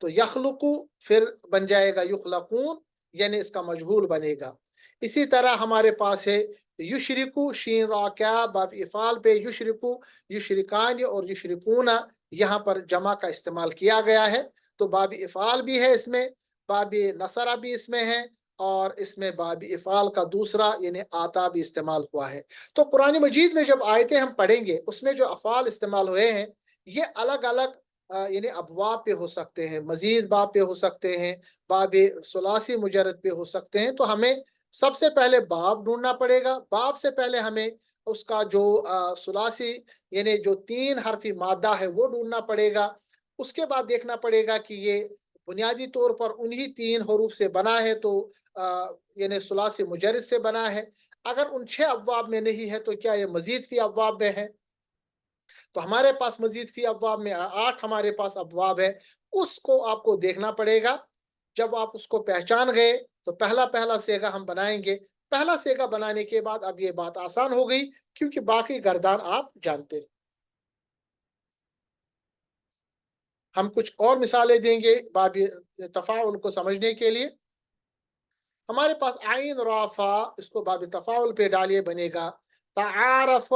तो यखलुकू फिर बन जाएगा युखलकून, यानी इसका मजहूल बनेगा। इसी तरह हमारे पास है युशरिकू, शीन रा क्या बाब इफ़ाल पे, युशरिकू, युशरिकान और युशरिकूना, यहाँ पर जमा का इस्तेमाल किया गया है। तो बाब इफ़ाल भी है इसमें, बाब नसरा भी इसमें है, और इसमें बाब इफ़ाल का दूसरा यानी आता भी इस्तेमाल हुआ है। तो कुरान मजीद में जब आयतें हम पढ़ेंगे उसमें जो अफ़ाल इस्तेमाल हुए हैं ये अलग अलग यानी अबवाब पे हो सकते हैं, मजीद बाब पे हो सकते हैं, बाब सुलासी मुजरद पे हो सकते हैं। तो हमें सबसे पहले बाब ढूंढना पड़ेगा। बाब से पहले हमें उसका जो सुलासी यानी जो तीन हरफी मादा है वो ढूंढना पड़ेगा। उसके बाद देखना पड़ेगा कि ये बुनियादी तौर पर उन्हीं तीन हरूफ से बना है, तो यानी सुलासी मुजर्रद से बना है। अगर उन छह अबवाब में नहीं है तो क्या ये मजीद फी अबवाब में है? तो हमारे पास मजीद फी अबवाब में आठ हमारे पास अबवाब है, उसको आपको देखना पड़ेगा। जब आप उसको पहचान गए तो पहला पहला सेगा हम बनाएंगे। पहला सेगा बनाने के बाद अब ये बात आसान हो गई, क्योंकि बाकी गर्दान आप जानते हैं। हम कुछ और मिसालें देंगे बाब तफ़ाउल को समझने के लिए। हमारे पास आइन राफा, इसको बाब तफ़ाउल पे डालिए, बनेगा तारफ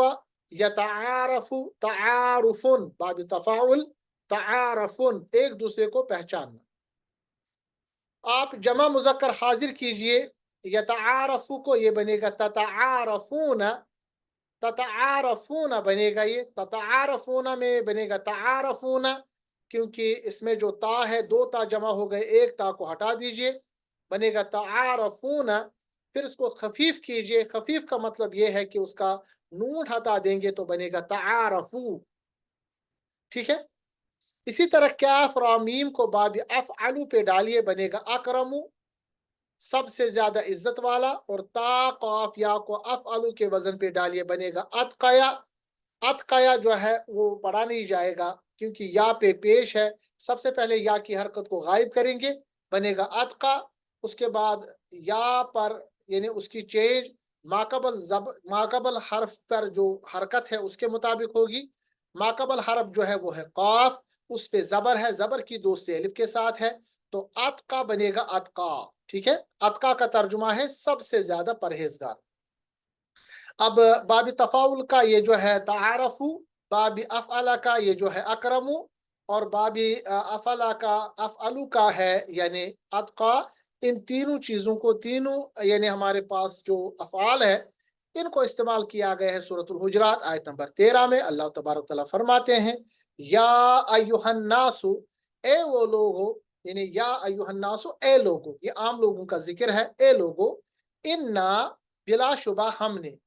या तारफु, तारुफुन, बाब तफ़ाउल तआरफुन, एक दूसरे को पहचानना। आप जमा मुज़क्कर हाजिर कीजिए, यतआरफु को ये बनेगा ततआरफून, ततआरफून बनेगा, ये ततआरफून में बनेगा तआरफून, क्योंकि इसमें जो ता है दो ता जमा हो गए, एक ता को हटा दीजिए, बनेगा तआरफून। फिर इसको खफीफ कीजिए, खफीफ का मतलब ये है कि उसका नून हटा देंगे तो बनेगा तआरफू। ठीक है। इसी तरह कैफ रा मीम को बाब अफ़अलु पे डालिए, बनेगा अकरमु, सबसे ज्यादा इज्जत वाला, और ता काफ या को अफ़अलु के वजन पे डालिए, बनेगा अतकया। अतकया जो है वो पढ़ा नहीं जाएगा क्योंकि या पे पेश है, सबसे पहले या की हरकत को गायब करेंगे, बनेगा अतका। उसके बाद या पर यानी उसकी चेंज माकबल हर्फ पर जो हरकत है उसके मुताबिक होगी। माकबल हर्फ जो है वो है काफ, उस पे जबर है, जबर की दोस्ती अलिफ के साथ है, तो अतका बनेगा अतका। ठीक है। अतका का तर्जुमा है सबसे ज्यादा परहेजगार। अब बाबी तफाउल का ये जो है तारफू, बाबी अफ़अला का ये जो है अकरमु, और बाबी अफ़अला का अफ़अलु का है यानी अतका। इन तीनों चीज़ों को, तीनों यानी हमारे पास जो अफ़आल है इनको इस्तेमाल किया गया है सूरतुल हुजरात आयत नंबर 13 में। अल्लाह तबारक तआला फरमाते हैं, या अय्युहन्नासु, ए वो लोगो, यानी या अय्युहन्नासु, ए लोगो, ये आम लोगों का जिक्र है, ए लोगो, इन्ना, बिलाशुबा हमने,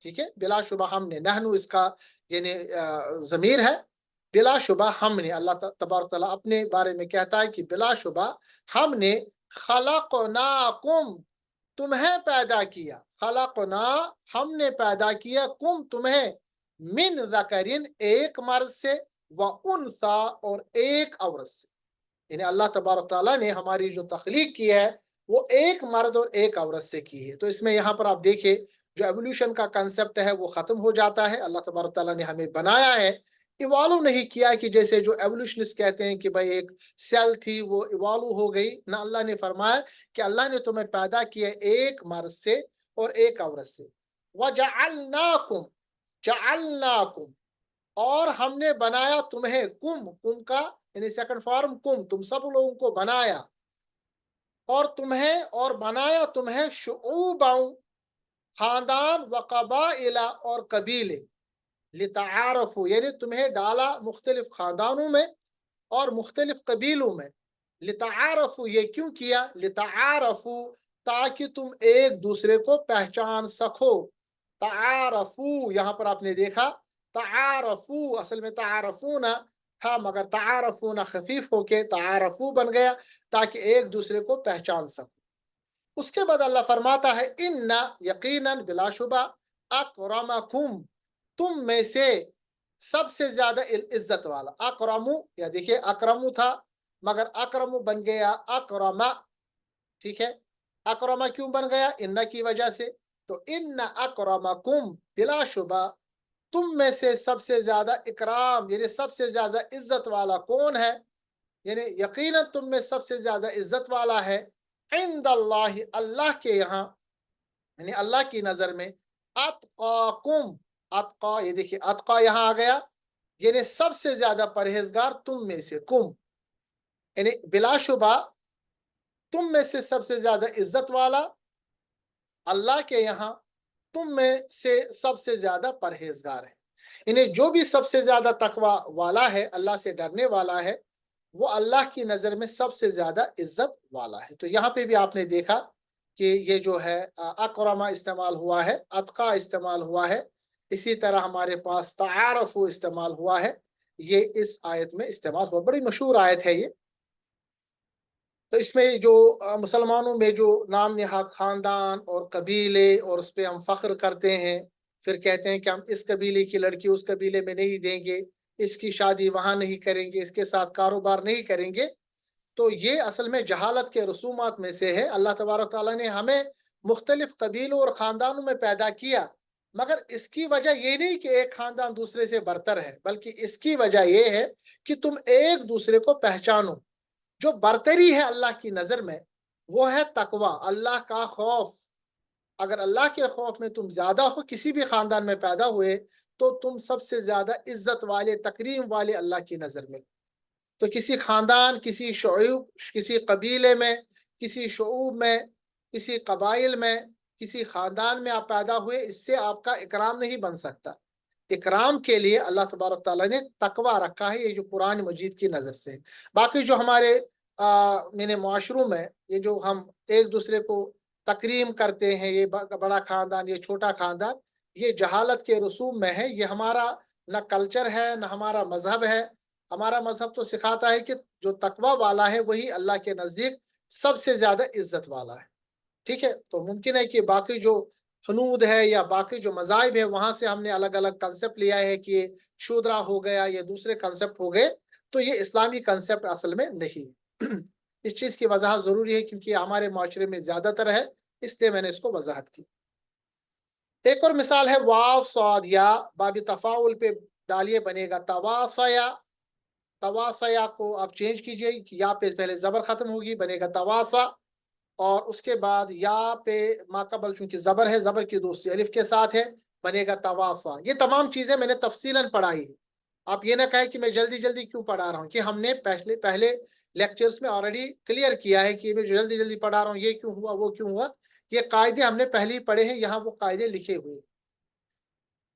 ठीक है, बिलाशुबा हमने, नहनु इसका यानी ज़मीर है, बिलाशुबा हमने, अल्लाह तबारक तआला अपने बारे में कहता है कि बिलाशुबा हमने खलक़नाकुम, तुम्हें पैदा किया, खलक़ना, हमने पैदा किया, कुम, तुम्हें, मिन ज़करिन, एक मर्द से, व उनसा, और एक औरत से। यानी अल्लाह तबारक तआला ने हमारी जो तख्लीक की है वो एक मर्द और एक औरत से की है। तो इसमें यहाँ पर आप देखिए जो एवोल्यूशन का कंसेप्ट है वो खत्म हो जाता है। अल्लाह तबारक तआला ने हमें बनाया है, इवॉल्व नहीं किया कि जैसे जो एवोल्यूशनिस्ट कहते हैं कि भाई एक सेल थी वो इवॉल्व हो गई ना। अल्लाह ने फरमाया कि अल्लाह ने तुम्हें पैदा किया एक मर्द से और एक औरत से। वजअलनाकुम, जअलनाकुम, और हमने बनाया तुम्हें, कुम, कुम का यानी सेकंड फॉर्म कुम, तुम सब लोगों को बनाया, और तुम्हें, और बनाया तुम्हें, शुऊबन, खानदान, व कबाइला, और कबीले, लितारफू, यानी तुम्हें डाला मुख्तलिफ खानदानों में और मुख्तलिफ कबीलों में। लितारफू, ये क्यों किया, लितारफू, ताकि तुम एक दूसरे को पहचान सको। तारफू, यहाँ पर आपने देखा तारफू, असल में तारफूना था मगर तारफूना खफीफ होके तारफू बन गया ताकि एक दूसरे को पहचान सको। उसके बाद अल्लाह फरमाता है, इन्ना, यकीनन, बिलाशुबा, अकरमकुम, तुम में से सबसे ज्यादा इज्जत वाला, अकरमु, या देखिए अकरमु था मगर अकरमु बन गया अकरमा। ठीक है। अकरमा क्यों बन गया, इन्ना की वजह से। तो इन्ना अकरमकुम, बिलाशुबा, तुम में से सबसे ज्यादा इकराम यानी सबसे ज्यादा इज्जत वाला कौन है, यानी यकीनन तुम में सबसे ज्यादा इज्जत वाला है, इंदल्लाहि, अल्लाह के यहाँ, यानी अल्लाह की नजर में, अतकाकुम, अतका, ये देखिए अतका यहाँ आ गया, यानी सबसे ज्यादा परहेजगार तुम में से, कुम यानी बिलाशुबा तुम में से सबसे ज्यादा इज्जत वाला अल्लाह के यहाँ, तुम में से सबसे ज्यादा परहेजगार है। इन्हें जो भी सबसे ज्यादा तकवा वाला है, अल्लाह से डरने वाला है, वो अल्लाह की नज़र में सबसे ज्यादा इज्जत वाला है। तो यहाँ पे भी आपने देखा कि ये जो है अकरमा इस्तेमाल हुआ है, अतका इस्तेमाल हुआ है, इसी तरह हमारे पास तारफु इस्तेमाल हुआ है, ये इस आयत में इस्तेमाल हुआ। बड़ी मशहूर आयत है ये। तो इसमें जो मुसलमानों में जो नाम नहाद खानदान और कबीले और उस पर हम फख्र करते हैं, फिर कहते हैं कि हम इस कबीले की लड़की उस कबीले में नहीं देंगे, इसकी शादी वहां नहीं करेंगे, इसके साथ कारोबार नहीं करेंगे, तो ये असल में जहालत के रसूमात में से है। अल्लाह तबारक ताला ने हमें मुख्तलिफ कबीलों और ख़ानदानों में पैदा किया, मगर इसकी वजह ये नहीं कि एक ख़ानदान दूसरे से बरतर है, बल्कि इसकी वजह ये है कि तुम एक दूसरे को पहचानो। जो बरतरी है अल्लाह की नज़र में वो है तकवा, अल्लाह का खौफ। अगर अल्लाह के खौफ में तुम ज़्यादा हो, किसी भी ख़ानदान में पैदा हुए, तो तुम सबसे ज़्यादा इज्जत वाले, तकरीम वाले अल्लाह की नज़र में। तो किसी खानदान, किसी शऊब, किसी कबीले में, किसी शऊब में, किसी कबाइल में, किसी खानदान में आप पैदा हुए, इससे आपका इकराम नहीं बन सकता। इकराम के लिए अल्लाह तबारक ताला ने तकवा रखा है, ये जो कुरान मजीद की नज़र से। बाकी जो हमारे मेरे माशरों में ये जो हम एक दूसरे को तकरीम करते हैं, ये बड़ा खानदान, ये छोटा खानदान, ये जहालत के रसूम में है। ये हमारा न कल्चर है, न हमारा मजहब है। हमारा मजहब तो सिखाता है कि जो तकवा वाला है वही अल्लाह के नज़दीक सबसे ज़्यादा इज्जत वाला है। ठीक है, तो मुमकिन है कि बाकी जो हनूद है या बाकी जो मज़ाहिब है वहां से हमने अलग अलग कंसेप्ट लिया है कि ये शूद्रा हो गया, ये दूसरे कंसेप्ट हो गए, तो ये इस्लामी कंसेप्ट असल में नहीं है। इस चीज़ की वजाहत ज़रूरी है क्योंकि हमारे माशरे में ज़्यादातर है, इसलिए मैंने इसको वजाहत की। एक और मिसाल है वाव सौद या, बाबी तफाउल पे डालिए, बनेगा तवासया। तवासया को आप चेंज कीजिए कि या पे पहले ज़बर ख़त्म होगी, बनेगा तवासा। और उसके बाद या पे माकबल चूंकि ज़बर है, ज़बर की दोस्ती अलिफ के साथ है, बनेगा तवासा। ये तमाम चीज़ें मैंने तफसीलन पढ़ाई है। आप ये ना कहें कि मैं जल्दी जल्दी क्यों पढ़ा रहा हूँ, कि हमने पहले पहले लेक्चर्स में ऑलरेडी क्लियर किया है कि मैं जल्दी जल्दी पढ़ा रहा हूँ, ये क्यों हुआ, वो क्यों हुआ। ये कायदे हमने पहले ही पढ़े हैं, यहाँ वो कायदे लिखे हुए हैं।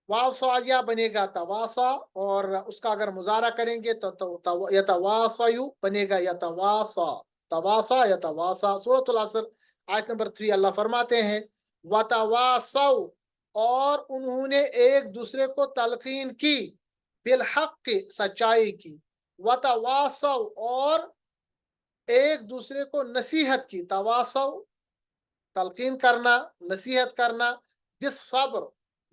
वाव सवालिया बनेगा तवासा, और उसका अगर मुजारा करेंगे तो यतवासयु बनेगा यतवासा। तवासा यतवासा। सूरतुल असर आयत नंबर 3 अल्लाह फरमाते हैं वतवासौ, और उन्होंने एक दूसरे को तलकीन की, बिलहक की, सच्चाई की। वतवासौ, और एक दूसरे को नसीहत की। तवासौ तलकीन करना, नसीहत करना, जिस सब्र,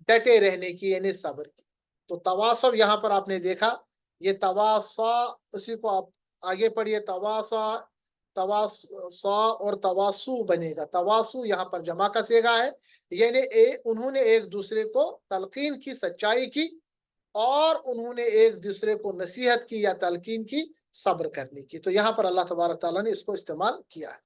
डटे रहने की, यानी सब्र की। तो तवासव यहाँ पर आपने देखा, ये तवासा, उसी को आप आगे पढ़िए, तवासा, तवासा और तवासु बनेगा। तवासु यहाँ पर जमा का सेगा है, यानी उन्होंने एक दूसरे को तलकीन की, सच्चाई की, और उन्होंने एक दूसरे को नसीहत की या तलकीन की, सब्र करने की। तो यहाँ पर अल्लाह तबारक ताला ने इसको इस्तेमाल किया है।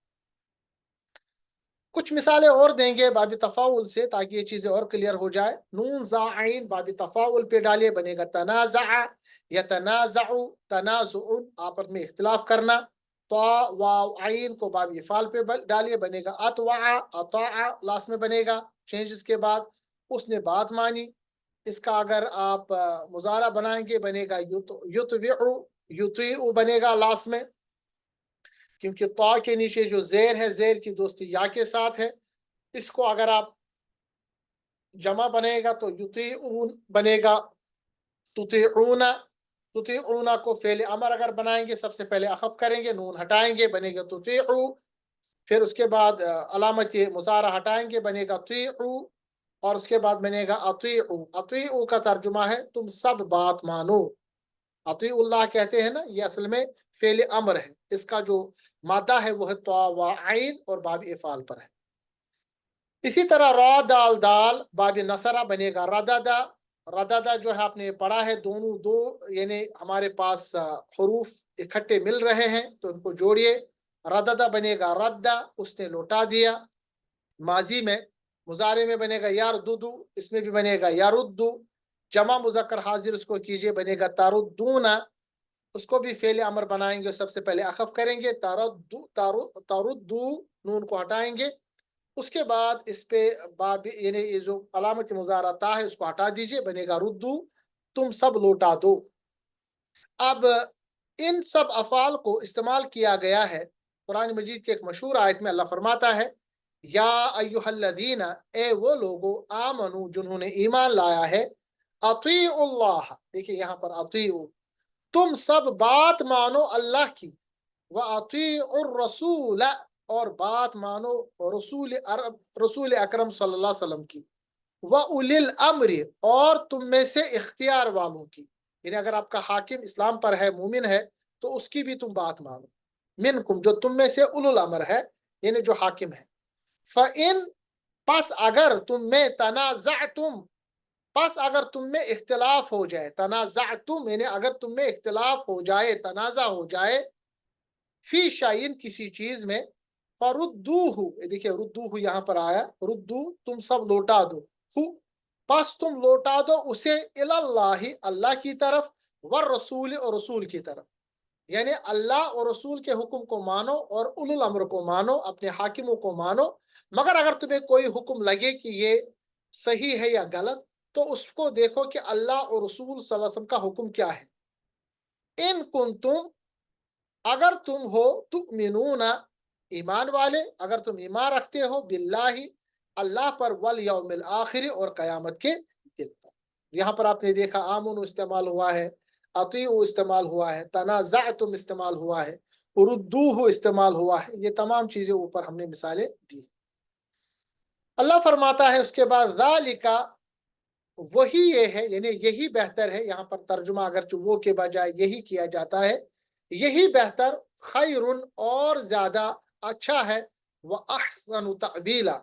कुछ मिसालें और देंगे बाबी तफाउल से, ताकि ये चीजें और क्लियर हो जाए। नून जा आइन बाबी तफाउल पे डालिए, बनेगा तनाज़ा या तनाज़उ, तनाज़ुन, आपस में इख्तिलाफ करना। तो वाव आइन को बाबी फाल पे डालिए, बनेगा अतवा, अता, लास्ट में बनेगा चेंजेस के बाद। उसने बात मानी, इसका अगर आप मुजारा बनाएंगे, बनेगा युतविउ, युतिउ बनेगा लास्ट में, क्योंकि ता के नीचे जो जेर है, जेर की दोस्ती या के साथ है। इसको अगर आप जमा बनेगा तो युतीऊन बनेगा तुतीऊना। तुतीऊना को फेल अमर अगर बनाएंगे, सबसे पहले अखफ करेंगे, नून हटाएंगे, बनेगा तुतीऊ। फिर उसके बाद अलामत मुजारा हटाएंगे, बनेगा तीऊ। और उसके बाद बनेगा अतीऊ। अतीऊ का तर्जुमा है तुम सब बात मानो। अतीउल्लाह कहते हैं ना, ये असल में फेल अमर है। इसका जो मादा है वो है तो व आइन और बाब इफाल पर है। इसी तरह रा दाल दाल बाब नसरा बनेगा रदादा। रदादा जो है आपने पढ़ा है, दोनों दो यानी हमारे पास हरूफ इकट्ठे मिल रहे हैं तो उनको जोड़िए। रदादा बनेगा रद्दा, उसने लौटा दिया। माजी में, मुजारे में बनेगा यारदुदु, इसमें भी बनेगा यारुद्दु। जमा मुजक्कर हाजिर उसको कीजिए, बनेगा तारुद्दूना। उसको भी फेल अमर बनाएंगे, सबसे पहले अखफ करेंगे, तारुद्दू, तारुद्दू, नून को हटाएंगे। उसके बाद इस पे बाब यानी ये जो अलामत मुजारता है उसको हटा दीजिए, बनेगा रुद्दू, तुम सब लौटा दो। अब इन सब अफ़ाल को इस्तेमाल किया गया है कुरान मजीद के एक मशहूर आयत में। अल्लाह फरमाता है या अय्युहल्लज़ीना, ए वो लोगो, आमनू, जिन्होंने ईमान लाया है, अतीउल्लाह, देखिए यहाँ पर अतीउ, तुम सब बात मानो अल्लाह की, व अतीउर रसूल, और बात मानो रसूल अकरम सल्लल्लाहु अलैहि वसल्लम की, व उलिल अम्र, और तुम में से इख्तियार वालों की। यानी अगर आपका हाकिम इस्लाम पर है, मुमिन है, तो उसकी भी तुम बात मानो। मिनकुम, जो तुम में से उलुल अमर है, यानी जो हाकिम है। फ़इन, पस अगर तुम में, तनाज़अतुम, पस अगर तुम में इख्तिलाफ हो जाए, तनाज़अतुम यानी अगर तुम में इख्तिलाफ हो जाए, तनाज़ा हो जाए, फी शाइन, किसी चीज में, फरुद्दूहु, देखिए रुद्दूहु यहाँ पर आया, रुद्दू, तुम सब लौटा दो, हु, बस तुम लौटा दो उसे, इलल्लाहि, अल्लाह की तरफ, वर रसूल, और रसूल की तरफ। यानी अल्लाह और रसूल के हुक्म को मानो और उलुल अम्र को मानो, अपने हाकिमों को मानो। मगर अगर तुम्हें कोई हुक्म लगे कि ये सही है या गलत, तो उसको देखो कि अल्लाह और रसूल सल्लल्लाहु अलैहि वसल्लम का हुक्म क्या है। इन कुंतुम, अगर तुम हो, तुमिनूना, ईमान वाले, अगर तुम ईमान रखते हो, बिल्लाही, अल्लाह पर, वल यौमिल आखिर, और कयामत के दिन पर। यहाँ पर आपने देखा आमुन इस्तेमाल हुआ है, अतीउ इस्तेमाल हुआ है, तनाज़अतुम इस्तेमाल हुआ है, रुद्दूहु इस्तेमाल हुआ है। ये तमाम चीजें ऊपर हमने मिसालें दी। अल्लाह फरमाता है उसके बाद, ज़ालिका, वही ये है, यानी यही बेहतर है। यहाँ पर तर्जुमा अगर वो के बजाय यही किया जाता है, यही बेहतर, खैरुन, और ज्यादा अच्छा है, व अहसनु तअवीला,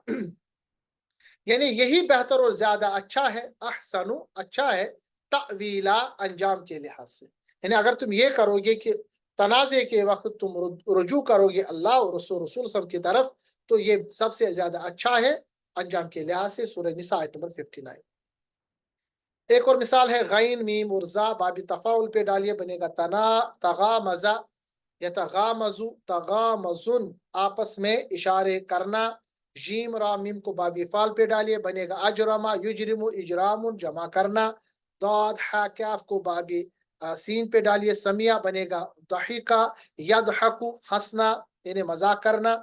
यानी यही बेहतर और ज्यादा अच्छा है, अहसनु, अच्छा है, तअवीला, अंजाम के लिहाज से। यानी अगर तुम ये करोगे कि तनाज़े के वक्त तुम रुजू करोगे अल्लाह और रसूल सब की तरफ, तो ये सबसे ज्यादा अच्छा है अंजाम के लिहाज से। सूरह निसा आयत नंबर 59। एक और मिसाल है, गैन मीम और जा, बाबी तफाउल पे डालिए, बनेगा तना, तगामजा, या तगामजु, तगामजुन, आपस में इशारे करना। जीम रा मीम को बाबी फाल पे डालिए, बनेगा अजरमा, युजरिमु, इजरामुन, जमा करना। दाद हा कैफ को बाबी सीन पे डालिए, समिया, बनेगा दहिका, यदहकु, हंसना, यानी मजाक करना।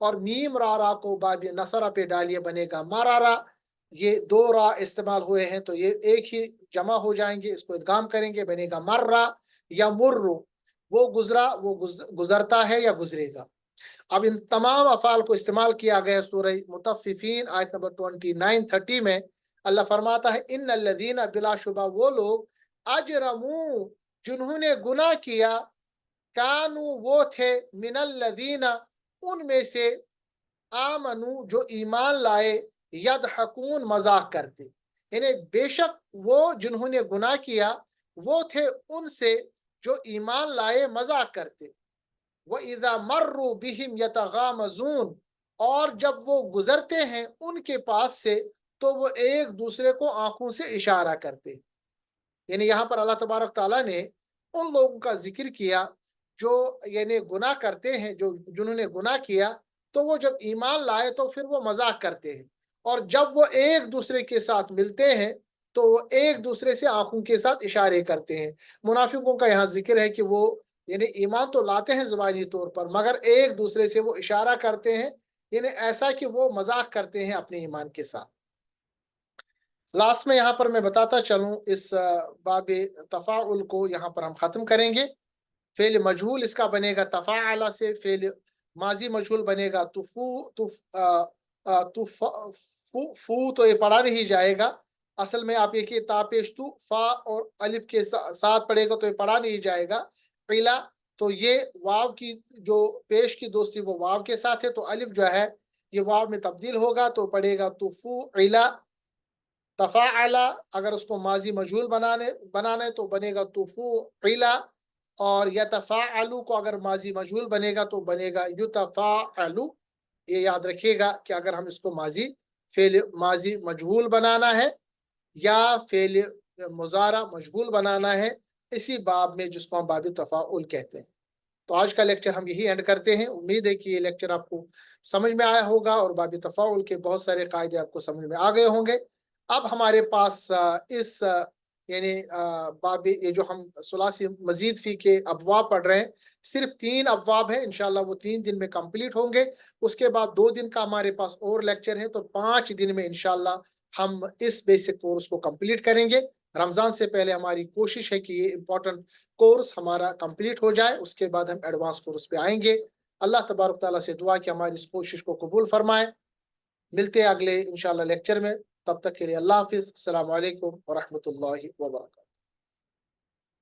और मीम रा को बाबी नसरा पे डालिए, बनेगा मरारा। ये दो रा इस्तेमाल हुए हैं तो ये एक ही जमा हो जाएंगे, इसको इदगाम करेंगे, बनेगा मर्रा या मुर्रु, वो गुजरा, वो गुजरता है या गुजरेगा। अब इन तमाम अफ़ाल को इस्तेमाल किया गया सूरह मुतफ्फिफीन आयत नंबर 29-30 में। अल्लाह फरमाता है, इन अल्लज़ीना, बिलाशुबा वो लोग, अजरमू, जिन्होंने गुनाह किया, कानू, वो थे, मिनल्लज़ीना, उनमें से, आमनू, जो ईमान लाए, यदहकून, मजाक करते। यानी बेशक वो जिन्होंने गुनाह किया, वो थे उनसे जो ईमान लाए, मजाक करते। व इज़ा मर्रू बिहिम यतगामजून, और जब वो गुजरते हैं उनके पास से, तो वो एक दूसरे को आंखों से इशारा करते। यानी यहाँ पर अल्लाह तबारक ताला ने उन लोगों का जिक्र किया जो यानी गुनाह करते हैं, जो जिन्होंने गुनाह किया, तो वो जब ईमान लाए तो फिर वो मजाक करते हैं, और जब वो एक दूसरे के साथ मिलते हैं तो वो एक दूसरे से आंखों के साथ इशारे करते हैं। मुनाफिकों का यहाँ जिक्र है कि वो यानी ईमान तो लाते हैं जुबानी तौर पर, मगर एक दूसरे से वो इशारा करते हैं, यानी ऐसा कि वो मजाक करते हैं अपने ईमान के साथ। लास्ट में यहाँ पर मैं बताता चलूँ, इस बाबे तफ़ाउल को यहाँ पर हम ख़त्म करेंगे। फ़ेल मजहूल इसका बनेगा तफ़ाअला से, फ़ेल माजी मजहूल बनेगा फू, तो ये पढ़ा नहीं जाएगा। असल में आप देखिए, तापेश तु फा और अलिफ के साथ पढ़ेगा तो ये पढ़ा नहीं जाएगा। क़िला, तो ये वाव की जो पेश की दोस्ती वो वाव के साथ है, तो अलिफ जो है ये वाव में तब्दील होगा तो पढ़ेगा तुफू इला। तफ़ाअला, अगर उसको माजी मजहूल बनाना है तो बनेगा तुफ़ूइला। और यतफ़ाअलु को अगर माजी मजहूल बनेगा तो बनेगा युतफ़ाअलु। ये याद रखिएगा कि अगर हम इसको फ़ेल माजी मजहूल बनाना है या फ़ेल मुज़ारा मजहूल बनाना है, इसी बाब में जिसको हम बाब तफ़ाउल कहते हैं। तो आज का लेक्चर हम यही एंड करते हैं। उम्मीद है कि ये लेक्चर आपको समझ में आया होगा और बाब तफ़ाउल के बहुत सारे कायदे आपको समझ में आ गए होंगे। अब हमारे पास इस यानी बाब, ये जो हम सुलासी मजीद फ़ी के अबवाब पढ़ रहे हैं, सिर्फ 3 अबवाब हैं। इंशाल्लाह वो 3 दिन में कंप्लीट होंगे। उसके बाद 2 दिन का हमारे पास और लेक्चर है, तो 5 दिन में इंशाल्लाह हम इस बेसिक कोर्स को कंप्लीट करेंगे। रमज़ान से पहले हमारी कोशिश है कि ये इम्पोर्टेंट कोर्स हमारा कंप्लीट हो जाए, उसके बाद हम एडवांस कोर्स पे आएंगे। अल्लाह तबारक ताला से दुआ कि हमारी इस कोशिश को कबूल फरमाए। मिलते हैं अगले इंशाल्लाह लेक्चर में, तब तक के लिए अल्लाह हाफिज़। अस्सलामु अलैकुम व रहमतुल्लाहि व बरकातहू।